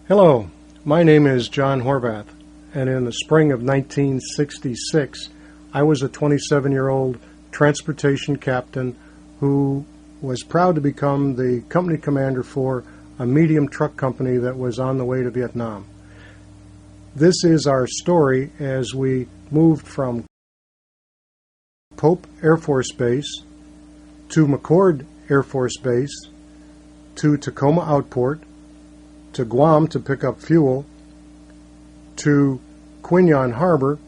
Hello, my name is John Horvath, and in the spring of 1966, I was a 27-year-old transportation captain who was proud to become the company commander for a medium truck company that was on the way to Vietnam. This is our story as we moved from Pope Air Force Base to McChord Air Force Base to Tacoma Outport, to Guam to pick up fuel, to Qui Nhon Harbor,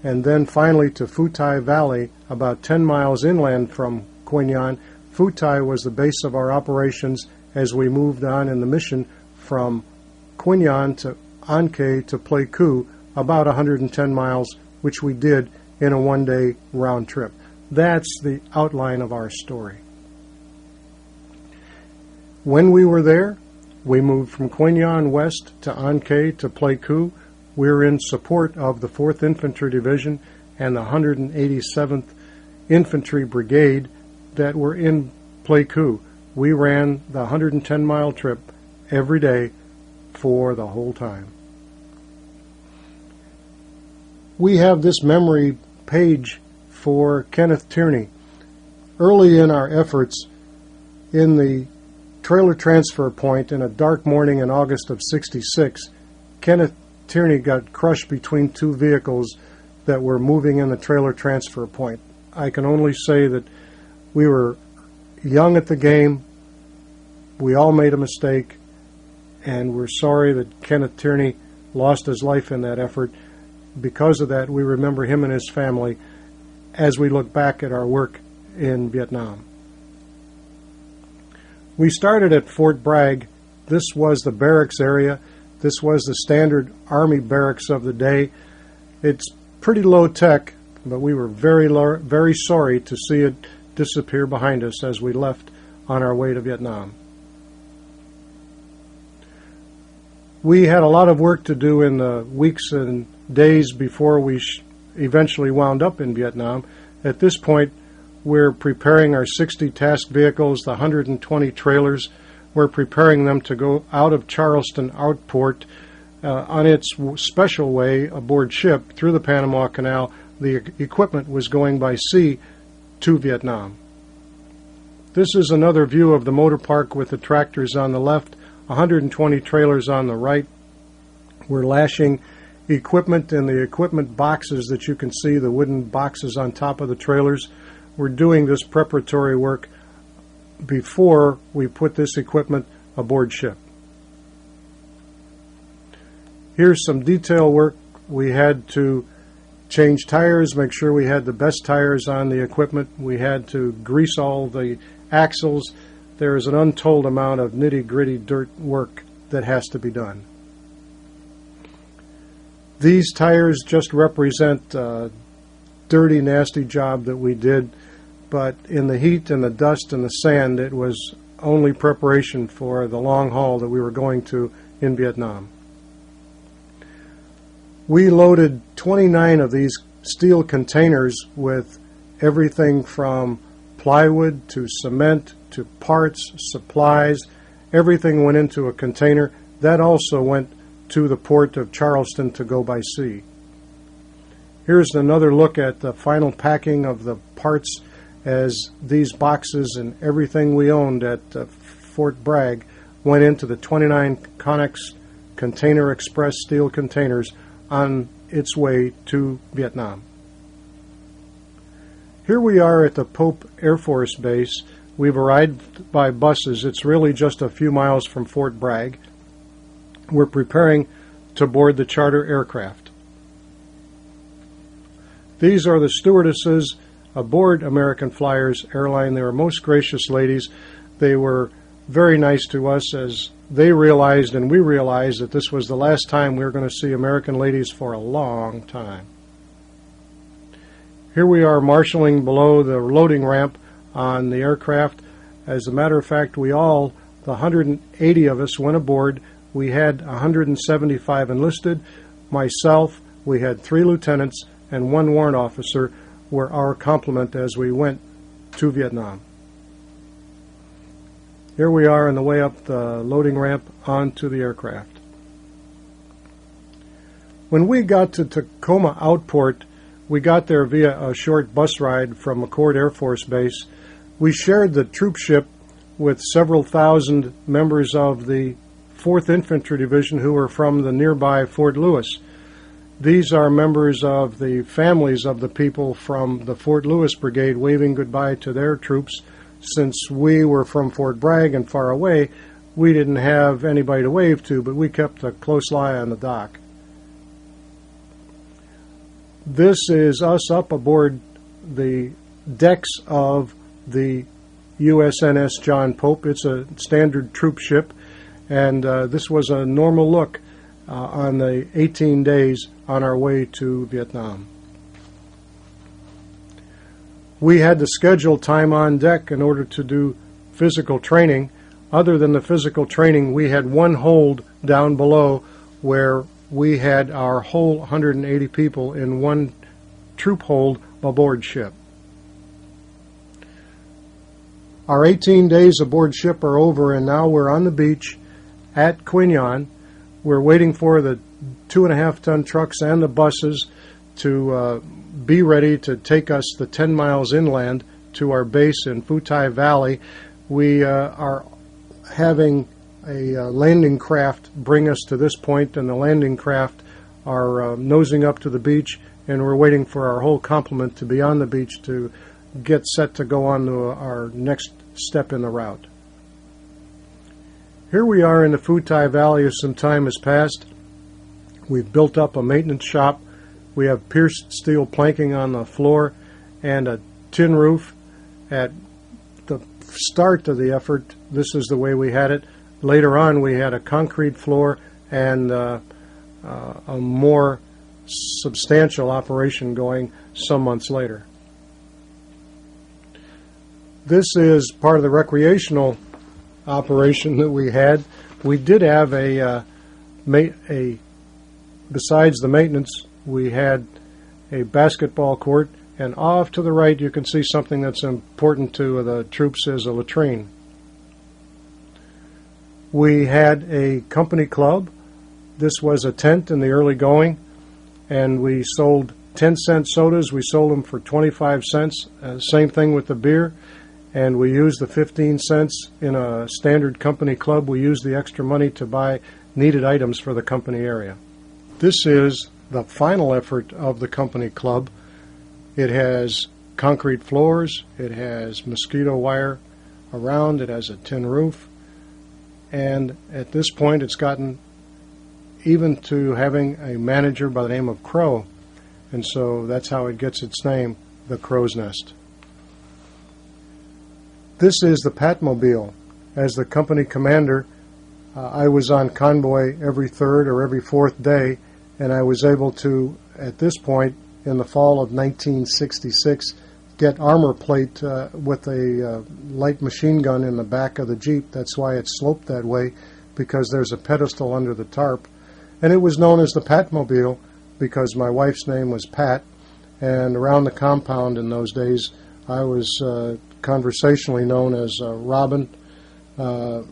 and then finally to Phu Thai Valley, about 10 miles inland from Qui Nhon. Phu Thai was the base of our operations as we moved on in the mission from Qui Nhon to An Khe to Pleiku, about 110 miles, which we did in a one-day round trip. That's the outline of our story. When we were there, we moved from Qui Nhon west to An Khe to Pleiku. We were in support of the 4th Infantry Division and the 187th Infantry Brigade that were in Pleiku. We ran the 110-mile trip every day for the whole time. We have this memory page for Kenneth Tierney. Early in our efforts in the trailer transfer point in a dark morning in August of '66, Kenneth Tierney got crushed between two vehicles that were moving in the trailer transfer point. I can only say that we were young at the game, we all made a mistake, and we're sorry that Kenneth Tierney lost his life in that effort. Because of that, we remember him and his family as we look back at our work in Vietnam. We started at Fort Bragg. This was the barracks area. This was the standard Army barracks of the day. It's pretty low tech, but we were very sorry to see it disappear behind us as we left on our way to Vietnam. We had a lot of work to do in the weeks and days before we eventually wound up in Vietnam. At this point, we're preparing our 60 task vehicles, the 120 trailers. We're preparing them to go out of Charleston Outport on its special way aboard ship through the Panama Canal. The equipment was going by sea to Vietnam. This is another view of the motor park with the tractors on the left, 120 trailers on the right. We're lashing equipment in the equipment boxes that you can see, the wooden boxes on top of the trailers. We're doing this preparatory work before we put this equipment aboard ship. Here's some detail work. We had to change tires, make sure we had the best tires on the equipment. We had to grease all the axles. There is an untold amount of nitty-gritty dirt work that has to be done. These tires just represent a dirty, nasty job that we did, but in the heat and the dust and the sand, it was only preparation for the long haul that we were going to in Vietnam. We loaded 29 of these steel containers with everything from plywood to cement to parts, supplies. Everything went into a container. That also went to the port of Charleston to go by sea. Here's another look at the final packing of the parts as these boxes and everything we owned at Fort Bragg went into the 29 Connex Container Express steel containers on its way to Vietnam. Here we are at the Pope Air Force Base. We've arrived by buses. It's really just a few miles from Fort Bragg. We're preparing to board the charter aircraft. These are the stewardesses aboard American Flyers Airline. They were most gracious ladies. They were very nice to us as they realized and we realized that this was the last time we were going to see American ladies for a long time. Here we are marshaling below the loading ramp on the aircraft. As a matter of fact, the 180 of us went aboard. We had 175 enlisted. Myself, we had 3 lieutenants and 1 warrant officer were our complement as we went to Vietnam. Here we are on the way up the loading ramp onto the aircraft. When we got to Tacoma Outport, we got there via a short bus ride from McChord Air Force Base. We shared the troop ship with several thousand members of the 4th Infantry Division who were from the nearby Fort Lewis. These are members of the families of the people from the Fort Lewis Brigade waving goodbye to their troops. Since we were from Fort Bragg and far away, we didn't have anybody to wave to, but we kept a close eye on the dock. This is us up aboard the decks of the USNS John Pope. It's a standard troop ship, and this was a normal look on the 18 days on our way to Vietnam. We had to schedule time on deck in order to do physical training. Other than the physical training, we had one hold down below where we had our whole 180 people in one troop hold aboard ship. Our 18 days aboard ship are over, and now we're on the beach at Qui Nhon. We're waiting for the 2.5-ton trucks and the buses to be ready to take us the 10 miles inland to our base in Phu Thai Valley. We are having a landing craft bring us to this point, and the landing craft are nosing up to the beach, and we're waiting for our whole complement to be on the beach to get set to go on to our next step in the route. Here we are in the Phu Thai Valley as some time has passed. We've built up a maintenance shop. We have pierced steel planking on the floor and a tin roof. At the start of the effort, this is the way we had it. Later on, we had a concrete floor and a more substantial operation going some months later. This is part of the recreational operation that we had. We did have besides the maintenance, we had a basketball court, and off to the right you can see something that's important to the troops is a latrine. We had a company club. This was a tent in the early going, and we sold 10-cent sodas. We sold them for 25 cents. Same thing with the beer. And we used the 15 cents in a standard company club. We used the extra money to buy needed items for the company area. This is the final effort of the company club. It has concrete floors, it has mosquito wire around, it has a tin roof, and at this point it's gotten even to having a manager by the name of Crow, and so that's how it gets its name, the Crow's Nest. This is the Patmobile. As the company commander, I was on convoy every third or every fourth day, and I was able to, at this point, in the fall of 1966, get armor plate with a light machine gun in the back of the Jeep. That's why it's sloped that way, because there's a pedestal under the tarp. And it was known as the Patmobile because my wife's name was Pat, and around the compound in those days I was conversationally known as Robin for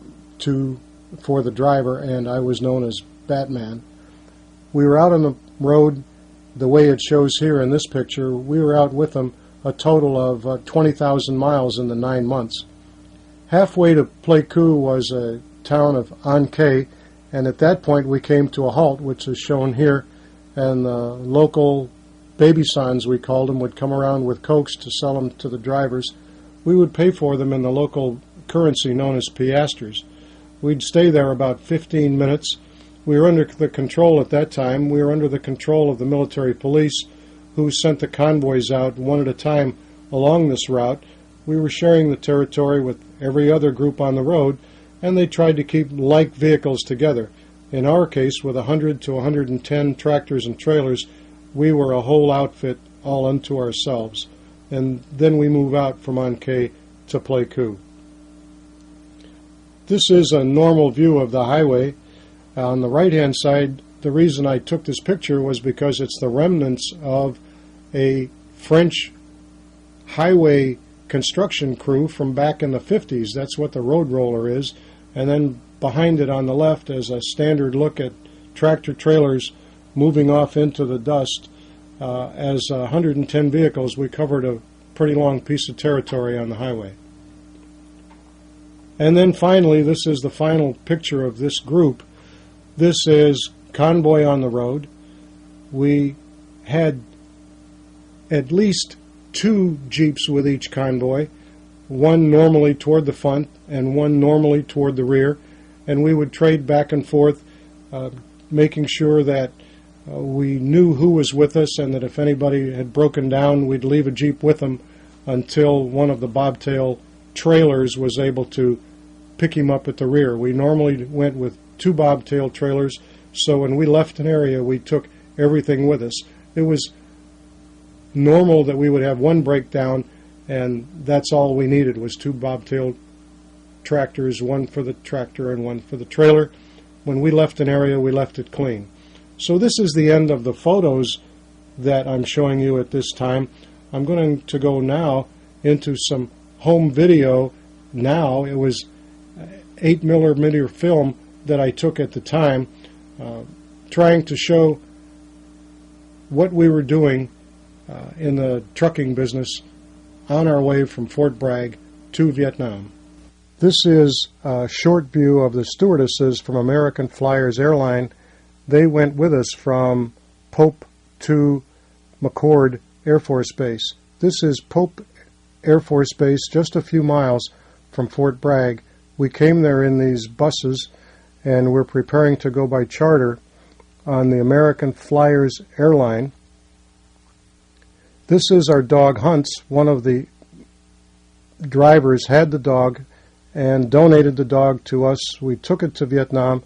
the driver, and I was known as Batman. We were out on the road the way it shows here in this picture. We were out with them a total of 20,000 miles in the 9 months. Halfway to Pleiku was a town of An-Khe, and at that point we came to a halt, which is shown here, and the local baby sons, we called them, would come around with cokes to sell them to the drivers. We would pay for them in the local currency known as piastres. We'd stay there about 15 minutes. We were under the control at that time. We were under the control of the military police, who sent the convoys out one at a time along this route. We were sharing the territory with every other group on the road, and they tried to keep like vehicles together. In our case, with 100 to 110 tractors and trailers, we were a whole outfit all unto ourselves. And then we move out from An-Khe to Pleiku. This is a normal view of the highway. On the right-hand side, the reason I took this picture was because it's the remnants of a French highway construction crew from back in the 50s. That's what the road roller is. And then behind it on the left is a standard look at tractor trailers moving off into the dust. As 110 vehicles, we covered a pretty long piece of territory on the highway. And then finally, this is the final picture of this group. This is convoy on the road. We had at least 2 jeeps with each convoy, one normally toward the front and one normally toward the rear, and we would trade back and forth, making sure that we knew who was with us, and that if anybody had broken down, we'd leave a jeep with them until one of the bobtail trailers was able to pick him up at the rear. We normally went with 2 bobtail trailers, so when we left an area, we took everything with us. It was normal that we would have one breakdown, and that's all we needed was 2 bobtail tractors, one for the tractor and one for the trailer. When we left an area, we left it clean. So this is the end of the photos that I'm showing you at this time. I'm going to go now into some home video. Now, it was 8mm film that I took at the time, trying to show what we were doing in the trucking business on our way from Fort Bragg to Vietnam. This is a short view of the stewardesses from American Flyers Airline. They went with us from Pope to McChord Air Force Base. This is Pope Air Force Base, just a few miles from Fort Bragg. We came there in these buses, and we're preparing to go by charter on the American Flyers Airline. This is our dog Hunts. One of the drivers had the dog and donated the dog to us. We took it to Vietnam,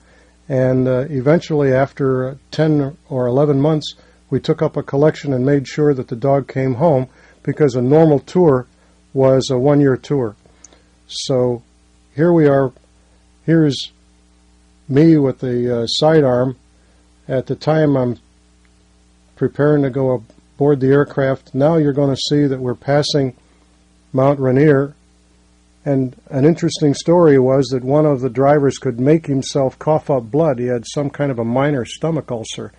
and eventually, after 10 or 11 months, we took up a collection and made sure that the dog came home, because a normal tour was a 1-year tour. So here we are. Here's me with the sidearm. At the time, I'm preparing to go aboard the aircraft. Now you're going to see that we're passing Mount Rainier. And an interesting story was that one of the drivers could make himself cough up blood. He had some kind of a minor stomach ulcer.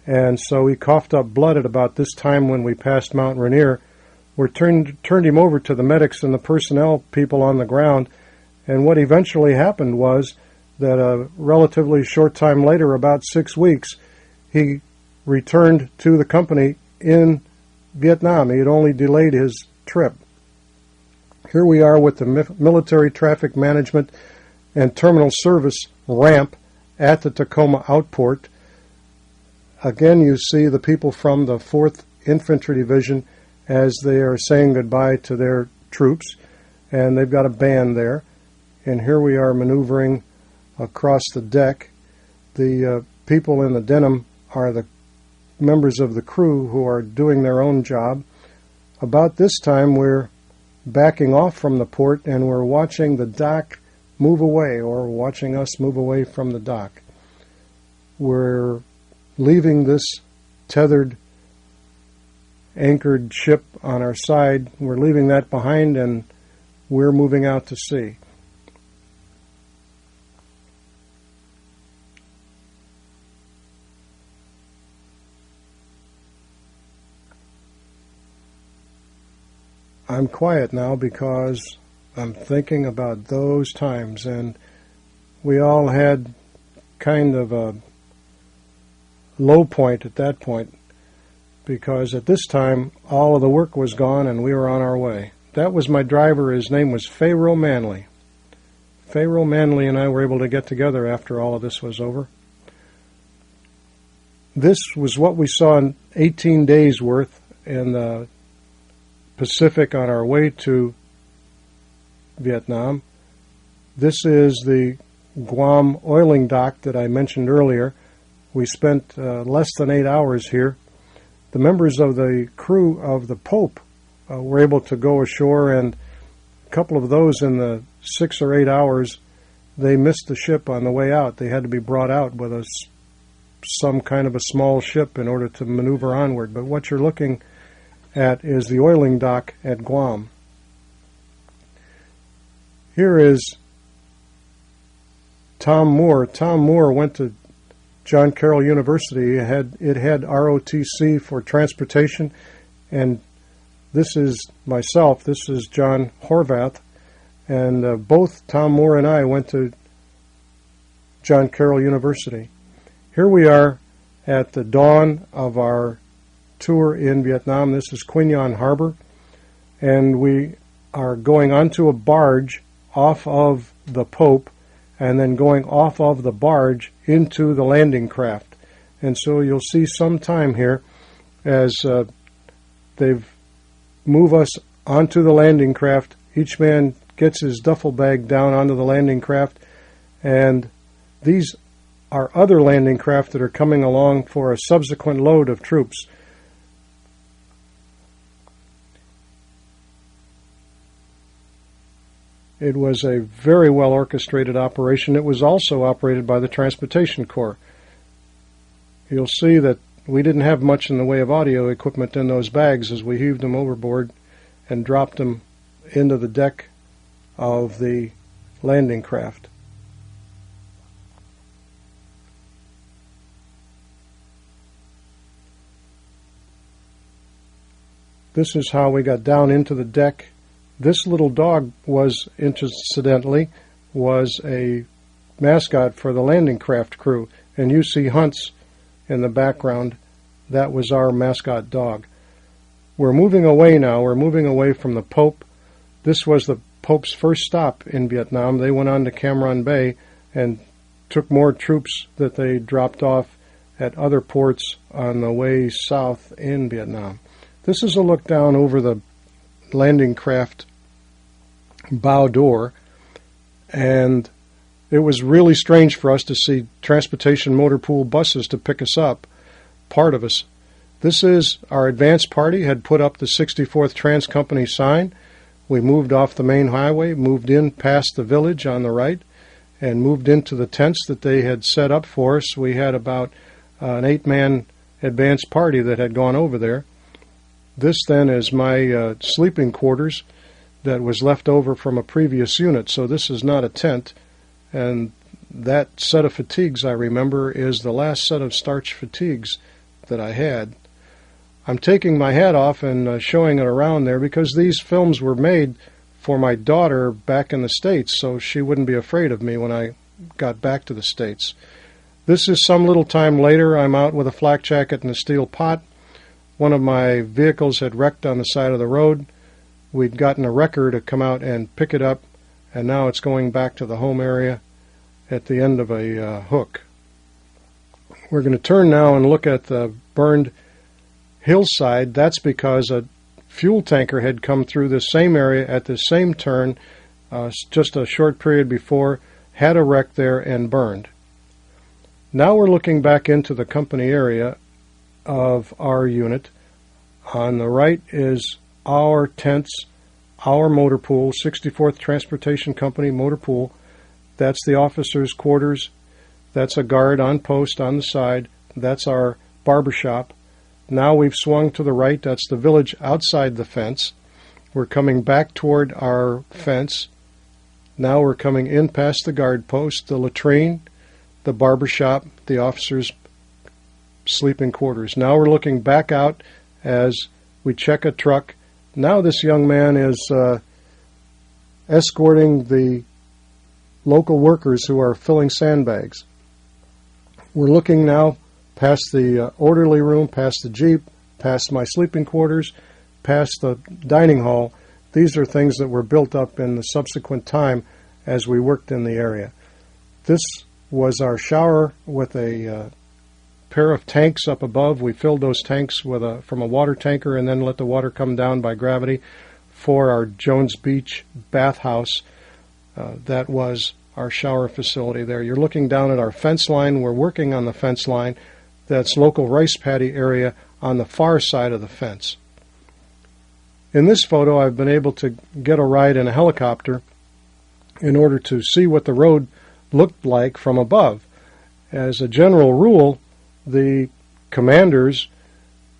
And so he coughed up blood at about this time when we passed Mount Rainier. We turned him over to the medics and the personnel people on the ground. And what eventually happened was that a relatively short time later, about 6 weeks, he returned to the company in Vietnam. He had only delayed his trip. Here we are with the military traffic management and terminal service ramp at the Tacoma Outport. Again, you see the people from the 4th Infantry Division as they are saying goodbye to their troops, and they've got a band there. And here we are maneuvering across the deck. The people in the denim are the members of the crew who are doing their own job. About this time, we're backing off from the port, and we're watching the dock move away, or watching us move away from the dock. We're leaving this tethered, anchored ship on our side. We're leaving that behind, and we're moving out to sea. I'm quiet now because I'm thinking about those times, and we all had kind of a low point at that point, because at this time all of the work was gone and we were on our way. That was my driver. His name was Pharaoh Manley. Pharaoh Manley and I were able to get together after all of this was over. This was what we saw in 18 days worth in the Pacific on our way to Vietnam. This is the Guam oiling dock that I mentioned earlier. We spent less than 8 hours here. The members of the crew of the Pope were able to go ashore, and a couple of those in the 6 or 8 hours, they missed the ship on the way out. They had to be brought out with some kind of a small ship in order to maneuver onward. But what you're looking at is the oiling dock at Guam. Here is Tom Moore. Tom Moore went to John Carroll University. It had ROTC for transportation, and this is myself. This is John Horvath, and both Tom Moore and I went to John Carroll University. Here we are at the dawn of our tour in Vietnam. This is Qui Nhon Harbor, and we are going onto a barge off of the Pope and then going off of the barge into the landing craft. And so you'll see some time here as they move us onto the landing craft. Each man gets his duffel bag down onto the landing craft, and these are other landing craft that are coming along for a subsequent load of troops. It was a very well orchestrated operation. It was also operated by the Transportation Corps. You'll see that we didn't have much in the way of audio equipment in those bags as we heaved them overboard and dropped them into the deck of the landing craft. This is how we got down into the deck. This little dog was, incidentally, a mascot for the landing craft crew. And you see Hunts in the background. That was our mascot dog. We're moving away now. We're moving away from the Pope. This was the Pope's first stop in Vietnam. They went on to Cam Ranh Bay and took more troops that they dropped off at other ports on the way south in Vietnam. This is a look down over the landing craft bow door, and it was really strange for us to see transportation motor pool buses to pick us up, part of us. This is our advance party had put up the 64th Trans Company sign. We moved off the main highway, moved in past the village on the right, and moved into the tents that they had set up for us. We had about an 8-man advance party that had gone over there. This then is my sleeping quarters that was left over from a previous unit, so this is not a tent. And that set of fatigues, I remember, is the last set of starch fatigues that I had. I'm taking my hat off and showing it around there because these films were made for my daughter back in the States, so she wouldn't be afraid of me when I got back to the States. This is some little time later. I'm out with a flak jacket and a steel pot. One of my vehicles had wrecked on the side of the road. We'd gotten a wrecker to come out and pick it up, and now it's going back to the home area at the end of a hook. We're going to turn now and look at the burned hillside. That's because a fuel tanker had come through this same area at the same turn just a short period before, had a wreck there, and burned. Now we're looking back into the company area of our unit. On the right is our tents, our motor pool, 64th Transportation Company motor pool. That's the officers' quarters. That's a guard on post on the side. That's our barber shop. Now we've swung to the right. That's the village outside the fence. We're coming back toward our fence. Now we're coming in past the guard post, the latrine, the barber shop, the officers' sleeping quarters. Now we're looking back out as we check a truck. Now this young man is escorting the local workers who are filling sandbags. We're looking now past the orderly room, past the Jeep, past my sleeping quarters, past the dining hall. These are things that were built up in the subsequent time as we worked in the area. This was our shower with a pair of tanks up above. We filled those tanks from a water tanker and then let the water come down by gravity for our Jones Beach bathhouse. That was our shower facility there. You're looking down at our fence line. We're working on the fence line. That's local rice paddy area on the far side of the fence. In this photo, I've been able to get a ride in a helicopter in order to see what the road looked like from above. As a general rule, the commanders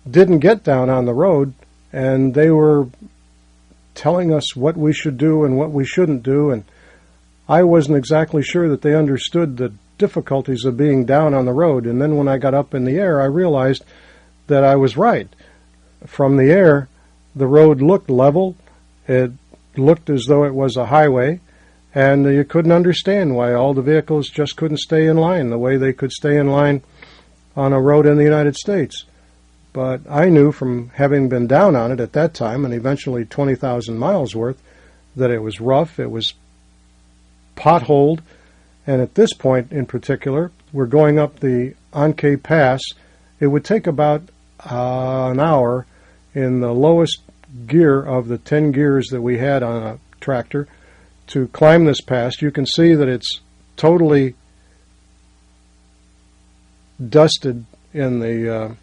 didn't get down on the road, and they were telling us what we should do and what we shouldn't do, and I wasn't exactly sure that they understood the difficulties of being down on the road. And then when I got up in the air, I realized that I was right. From the air, the road looked level. It looked as though it was a highway, and you couldn't understand why all the vehicles just couldn't stay in line the way they could stay in line on a road in the United States. But I knew from having been down on it at that time, and eventually 20,000 miles worth, that it was rough, it was potholed, and at this point in particular, we're going up the Ankei Pass. It would take about an hour in the lowest gear of the 10 gears that we had on a tractor to climb this pass. You can see that it's totally dusted in the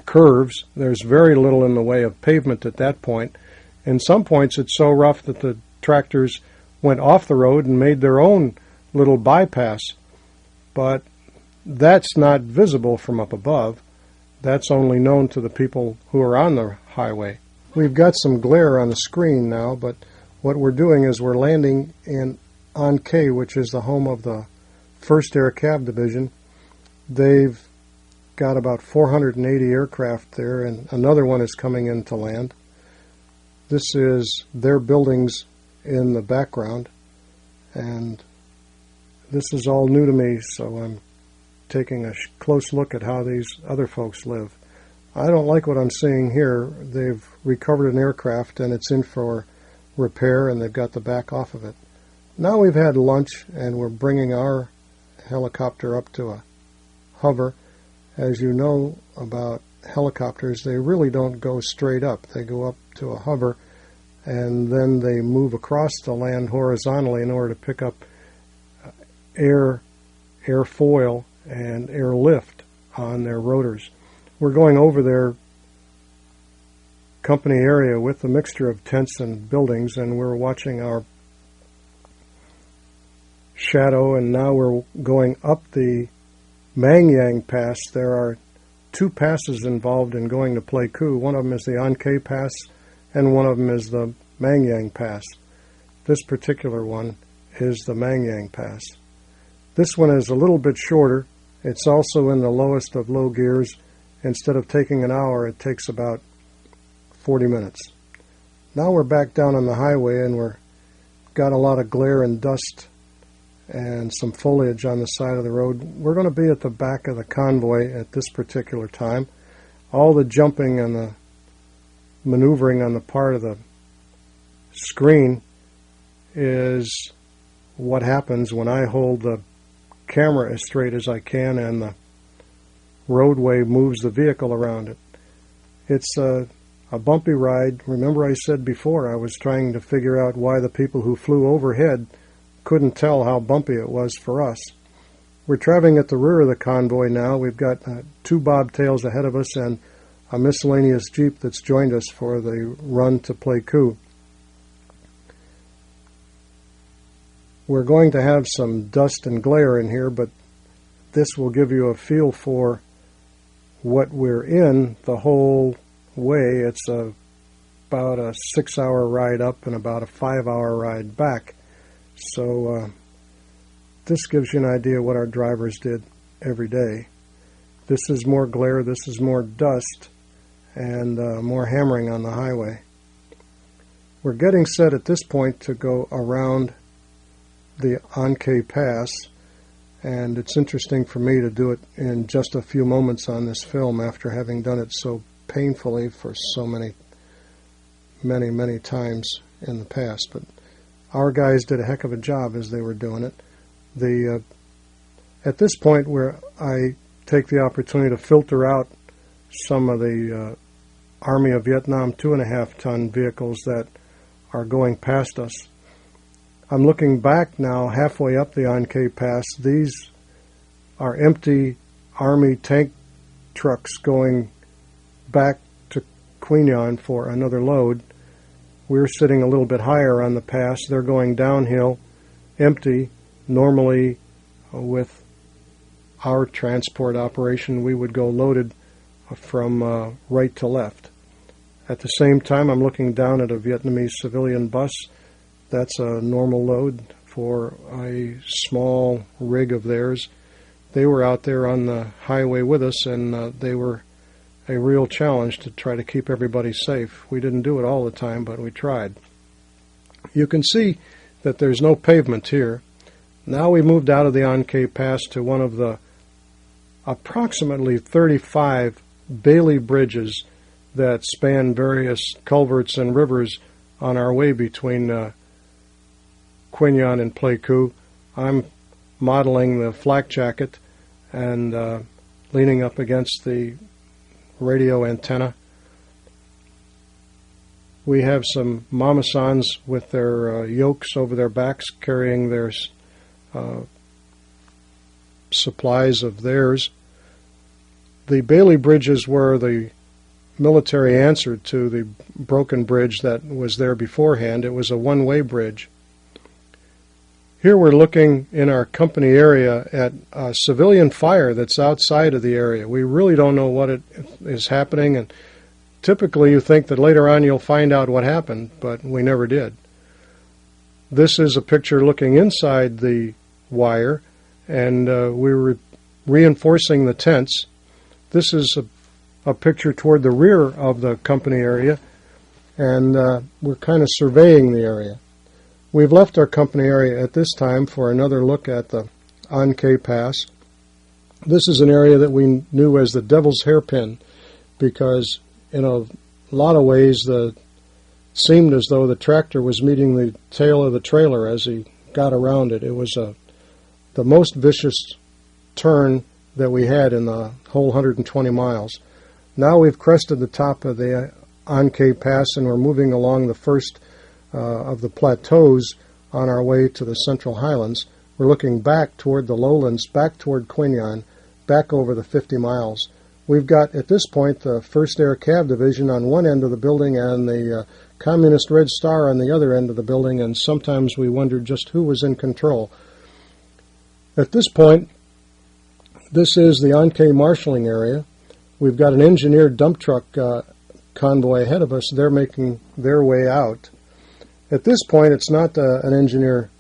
curves. There's very little in the way of pavement at that point. In some points it's so rough that the tractors went off the road and made their own little bypass, but that's not visible from up above. That's only known to the people who are on the highway. We've got some glare on the screen now, but what we're doing is we're landing in Ankei, which is the home of the 1st Air Cav Division. They've got about 480 aircraft there, and another one is coming in to land. This is their buildings in the background, and this is all new to me, so I'm taking a close look at how these other folks live. I don't like what I'm seeing here. They've recovered an aircraft and it's in for repair, and they've got the back off of it. Now we've had lunch and we're bringing our helicopter up to a hover. As you know about helicopters, they really don't go straight up. They go up to a hover and then they move across the land horizontally in order to pick up airfoil and airlift on their rotors. We're going over their company area with a mixture of tents and buildings, and we're watching our shadow, and now we're going up the Mangyang Pass. There are 2 passes involved in going to Pleiku. One of them is the Ankei Pass, and one of them is the Mangyang Pass. This particular one is the Mangyang Pass. This one is a little bit shorter. It's also in the lowest of low gears. Instead of taking an hour, it takes about 40 minutes. Now we're back down on the highway, and we're got a lot of glare and dust and some foliage on the side of the road. We're going to be at the back of the convoy at this particular time. All the jumping and the maneuvering on the part of the screen is what happens when I hold the camera as straight as I can and the roadway moves the vehicle around it. It's a bumpy ride. Remember I said before I was trying to figure out why the people who flew overhead couldn't tell how bumpy it was for us. We're traveling at the rear of the convoy now. We've got 2 bobtails ahead of us and a miscellaneous Jeep that's joined us for the run to Pleiku. We're going to have some dust and glare in here, but this will give you a feel for what we're in the whole way. It's about a 6-hour ride up and about a 5-hour ride back. So this gives you an idea what our drivers did every day. This is more glare, this is more dust, and more hammering on the highway. We're getting set at this point to go around the Ankei Pass, and it's interesting for me to do it in just a few moments on this film after having done it so painfully for so many times in the past. But our guys did a heck of a job as they were doing it. At this point where I take the opportunity to filter out some of the Army of Vietnam 2.5-ton vehicles that are going past us. I'm looking back now halfway up the Ankei Pass. These are empty Army tank trucks going back to Qui Nhon for another load. We're sitting a little bit higher on the pass. They're going downhill, empty. Normally, with our transport operation, we would go loaded from right to left. At the same time, I'm looking down at a Vietnamese civilian bus. That's a normal load for a small rig of theirs. They were out there on the highway with us, and they were a real challenge to try to keep everybody safe. We didn't do it all the time, but we tried. You can see that there's no pavement here. Now we moved out of the Ankei Pass to one of the approximately 35 Bailey bridges that span various culverts and rivers on our way between Qui Nhon and Pleiku. I'm modeling the flak jacket and leaning up against the radio antenna. We have some Mamasans with their yokes over their backs carrying their supplies of theirs. The Bailey bridges were the military answer to the broken bridge that was there beforehand. It was a one-way bridge. Here we're looking in our company area at a civilian fire that's outside of the area. We really don't know what is happening, and typically you think that later on you'll find out what happened, but we never did. This is a picture looking inside the wire, and we were reinforcing the tents. This is a picture toward the rear of the company area, and we're kind of surveying the area. We've left our company area at this time for another look at the Ankei Pass. This is an area that we knew as the Devil's Hairpin because in a lot of ways it seemed as though the tractor was meeting the tail of the trailer as he got around it. It was the most vicious turn that we had in the whole 120 miles. Now we've crested the top of the Ankei Pass and we're moving along the first of the plateaus on our way to the Central Highlands. We're looking back toward the lowlands, back toward Qui Nhon, back over the 50 miles. We've got, at this point, the 1st Air Cav Division on one end of the building and the Communist Red Star on the other end of the building, and sometimes we wondered just who was in control. At this point, this is the Ankei marshalling area. We've got an engineered dump truck convoy ahead of us. They're making their way out. At this point, it's not an engineer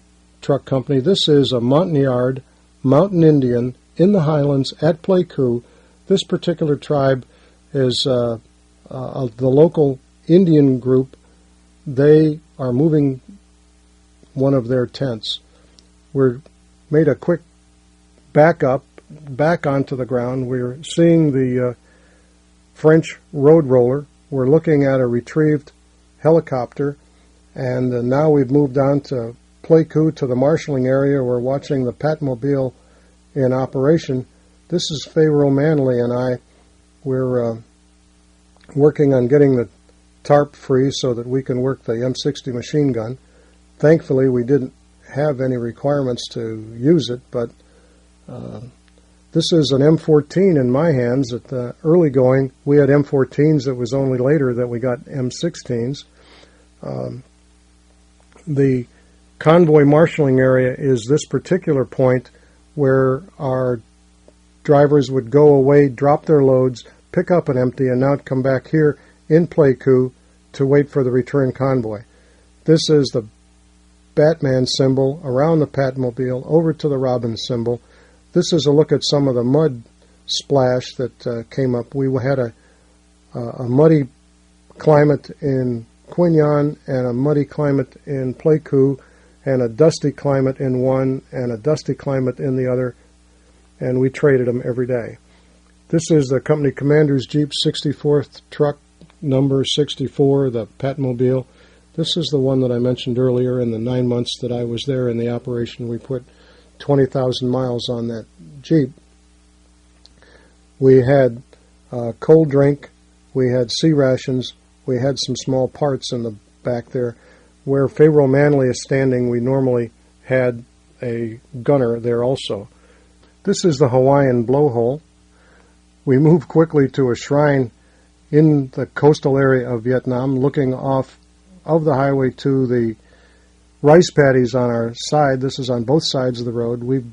truck company. This is a Montagnard Mountain Indian in the Highlands at Pleiku. This particular tribe is the local Indian group. They are moving one of their tents. We're made a quick back onto the ground. We're seeing the French road roller. We're looking at a retrieved helicopter. And now we've moved on to Pleiku, to the marshalling area. We're watching the Patmobile in operation. This is Pharaoh Manley and I. We're working on getting the tarp free so that we can work the M60 machine gun. Thankfully, we didn't have any requirements to use it, but this is an M14 in my hands. At the early going, we had M14s. It was only later that we got M16s. The convoy marshalling area is this particular point where our drivers would go away, drop their loads, pick up an empty, and now come back here in Pleiku to wait for the return convoy. This is the Batman symbol around the Patmobile over to the Robin symbol. This is a look at some of the mud splash that came up. We had a muddy climate in Qui Nhon and a muddy climate in Pleiku and a dusty climate in one and a dusty climate in the other, and we traded them every day. This is the company commander's Jeep 64th truck number 64, the Patmobile. This is the one that I mentioned earlier. In the 9 months that I was there in the operation, we put 20,000 miles on that Jeep. We had cold drink, we had sea rations, we had some small parts in the back there. Where Pharaoh Manley is standing, we normally had a gunner there also. This is the Hawaiian blowhole. We moved quickly to a shrine in the coastal area of Vietnam, looking off of the highway to the rice paddies on our side. This is on both sides of the road. We've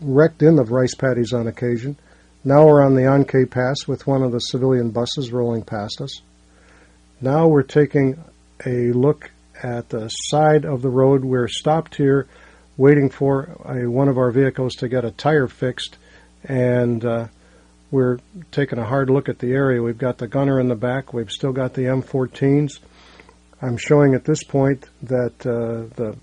wrecked in the rice paddies on occasion. Now we're on the Ankei Pass with one of the civilian buses rolling past us. Now we're taking a look at the side of the road. We're stopped here waiting for one of our vehicles to get a tire fixed, and we're taking a hard look at the area. We've got the gunner in the back. We've still got the M14s. I'm showing at this point that the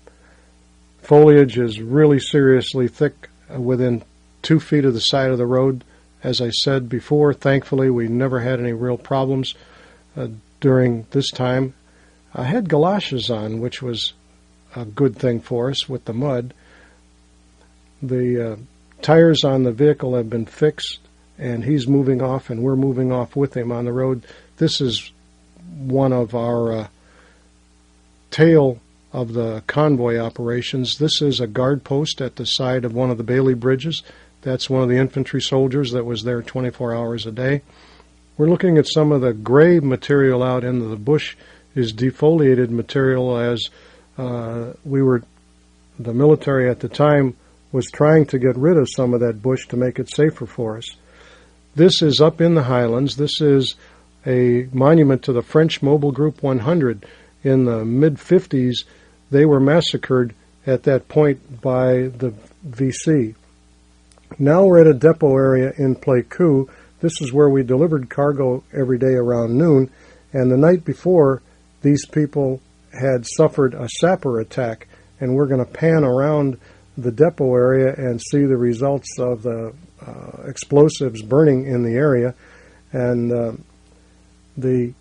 foliage is really seriously thick within 2 feet of the side of the road. As I said before, thankfully we never had any real problems during this time. I had galoshes on, which was a good thing for us with the mud. The tires on the vehicle have been fixed, and he's moving off, and we're moving off with him on the road. This is one of our tail of the convoy operations. This is a guard post at the side of one of the Bailey bridges. That's one of the infantry soldiers that was there 24 hours a day. We're looking at some of the gray material out into the bush is defoliated material, as the military at the time was trying to get rid of some of that bush to make it safer for us. This is up in the Highlands. This is a monument to the French Mobile Group 100. In the mid-50s, they were massacred at that point by the VC. Now we're at a depot area in Pleiku. This is where we delivered cargo every day around noon, and the night before, these people had suffered a sapper attack, and we're going to pan around the depot area and see the results of the explosives burning in the area. And the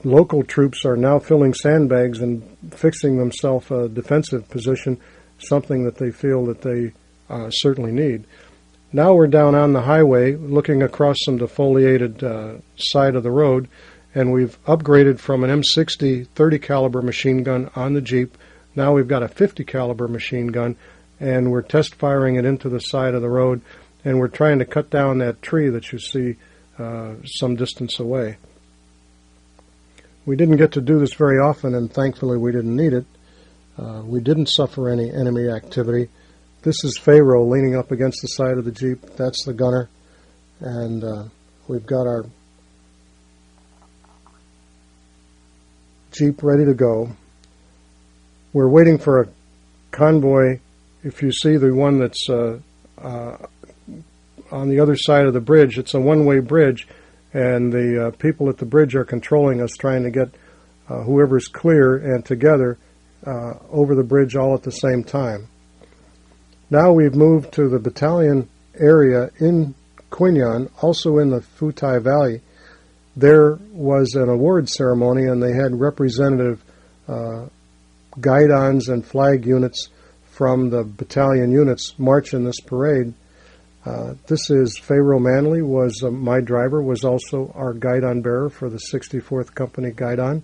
local troops are now filling sandbags and fixing themselves a defensive position, something that they feel that they certainly need. Now we're down on the highway looking across some defoliated side of the road, and we've upgraded from an M60 30 caliber machine gun on the Jeep. Now we've got a 50 caliber machine gun, and we're test firing it into the side of the road, and we're trying to cut down that tree that you see some distance away. We didn't get to do this very often, and thankfully we didn't need it. We didn't suffer any enemy activity. This is Pharaoh leaning up against the side of the Jeep. That's the gunner. And we've got our Jeep ready to go. We're waiting for a convoy. If you see the one that's on the other side of the bridge, it's a one-way bridge, and the people at the bridge are controlling us, trying to get whoever's clear and together over the bridge all at the same time. Now we've moved to the battalion area in Qui Nhon, also in the Futai Valley. There was an award ceremony, and they had representative guidons and flag units from the battalion units march in this parade. This is Pharaoh Manley, was my driver, was also our guidon bearer for the 64th Company Guidon.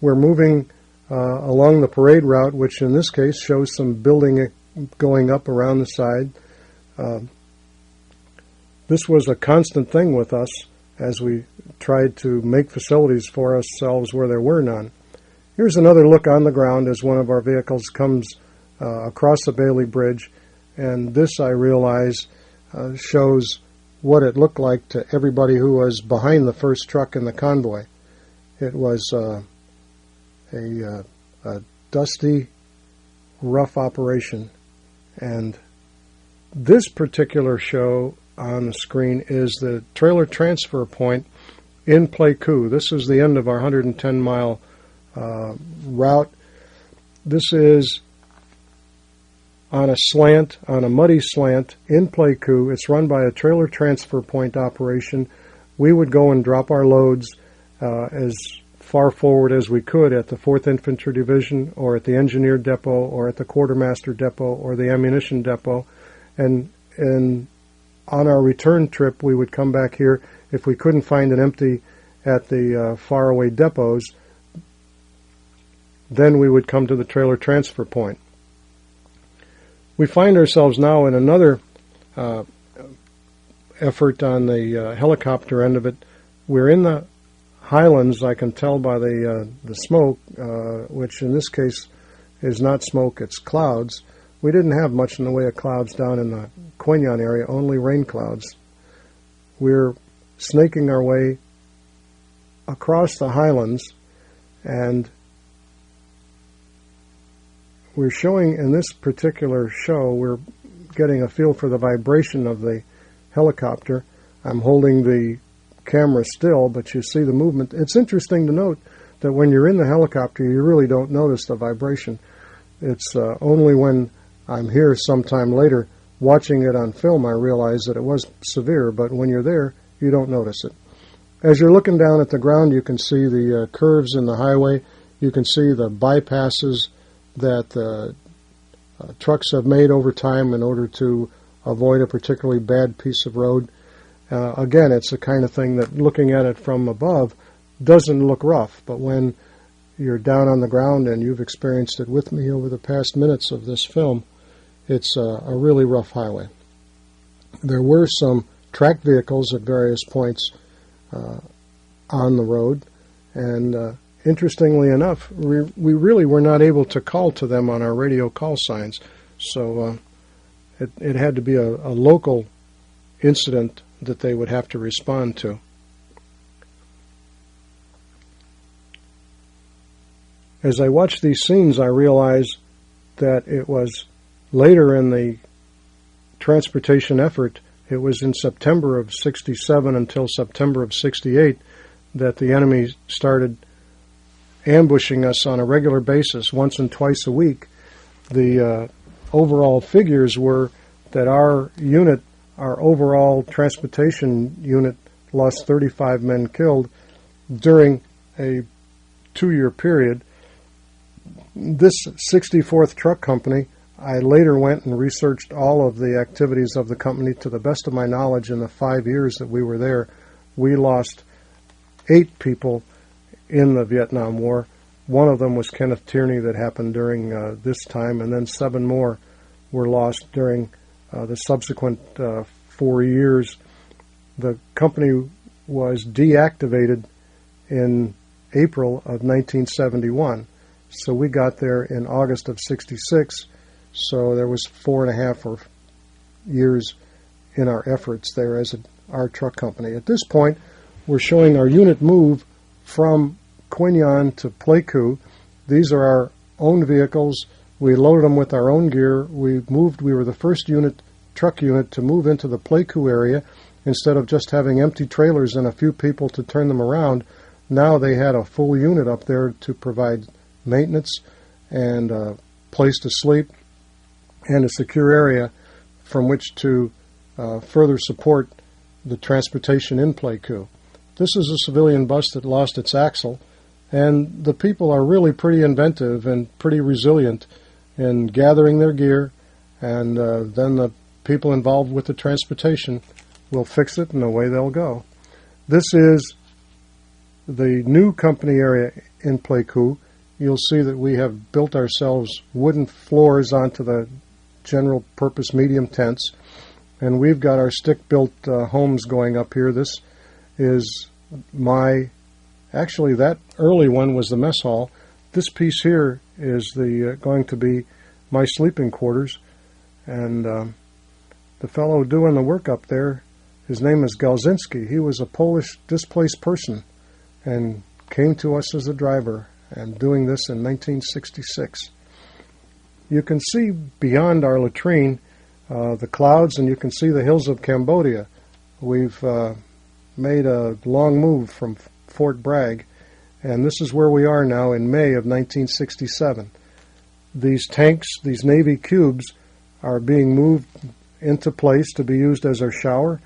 We're moving along the parade route, which in this case shows some building going up around the side. This was a constant thing with us as we tried to make facilities for ourselves where there were none. Here's another look on the ground as one of our vehicles comes across the Bailey Bridge, and this, I realize, shows what it looked like to everybody who was behind the first truck in the convoy. It was a dusty, rough operation, and this particular show on the screen is the trailer transfer point in Pleiku. This is the end of our 110-mile route. This is on a slant, on a muddy slant in Pleiku. It's run by a trailer transfer point operation. We would go and drop our loads as far forward as we could at the 4th Infantry Division, or at the Engineer Depot, or at the Quartermaster Depot, or the Ammunition Depot. And on our return trip, we would come back here. If we couldn't find an empty at the faraway depots, then we would come to the trailer transfer point. We find ourselves now in another effort on the helicopter end of it. We're in the Highlands, I can tell by the smoke, which in this case is not smoke, it's clouds. We didn't have much in the way of clouds down in the Qui Nhon area, only rain clouds. We're snaking our way across the Highlands, and we're showing in this particular show, we're getting a feel for the vibration of the helicopter. I'm holding the camera still, but you see the movement. It's interesting to note that when you're in the helicopter, you really don't notice the vibration. It's only when I'm here sometime later watching it on film I realize that it was severe, but when you're there, you don't notice it. As you're looking down at the ground, you can see the curves in the highway. You can see the bypasses that trucks have made over time in order to avoid a particularly bad piece of road. Again, it's the kind of thing that looking at it from above doesn't look rough, but when you're down on the ground and you've experienced it with me over the past minutes of this film, it's a really rough highway. There were some tracked vehicles at various points on the road, and interestingly enough, we really were not able to call to them on our radio call signs, so it had to be a local incident that they would have to respond to. As I watched these scenes, I realized that it was later in the transportation effort, it was in September of '67 until September of '68 that the enemy started ambushing us on a regular basis, once and twice a week. The overall figures were that our unit, our overall transportation unit, lost 35 men killed during a 2-year period. This 64th Truck Company, I later went and researched all of the activities of the company. To the best of my knowledge, in the 5 years that we were there, we lost 8 people in the Vietnam War. One of them was Kenneth Tierney that happened during this time, and then 7 more were lost during the subsequent 4 years. The company was deactivated in April of 1971. So we got there in August of '66, so there was 4.5 years in our efforts there as our truck company. At this point, we're showing our unit move from Qui Nhon to Pleiku. These are our own vehicles. We loaded them with our own gear. We were the first truck unit to move into the Pleiku area. Instead of just having empty trailers and a few people to turn them around, now they had a full unit up there to provide maintenance and a place to sleep and a secure area from which to further support the transportation in Pleiku. This is a civilian bus that lost its axle, and the people are really pretty inventive and pretty resilient in gathering their gear, and then the people involved with the transportation will fix it and away they'll go. This is the new company area in Pleiku. You'll see that we have built ourselves wooden floors onto the general purpose medium tents, and we've got our stick-built homes going up here. This is actually that early one was the mess hall. This piece here is going to be my sleeping quarters, and the fellow doing the work up there, his name is Galzinski. He was a Polish displaced person and came to us as a driver, and doing this in 1966. You can see beyond our latrine the clouds, and you can see the hills of Cambodia. We've made a long move from Fort Bragg, and this is where we are now in May of 1967. These tanks, these Navy cubes, are being moved into place to be used as our shower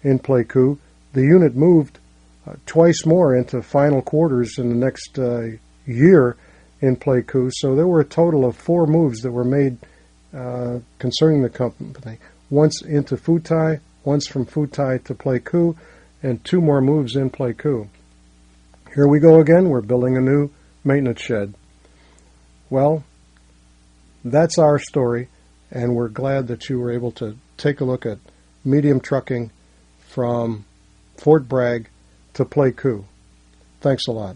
in Pleiku. The unit moved twice more into final quarters in the next year in Pleiku, so there were a total of 4 moves that were made concerning the company. Once into Phu Thai, once from Phu Thai to Pleiku, and 2 more moves in Pleiku. Here we go again, we're building a new maintenance shed. Well, that's our story, and we're glad that you were able to take a look at medium trucking from Fort Bragg to Pleiku. Thanks a lot.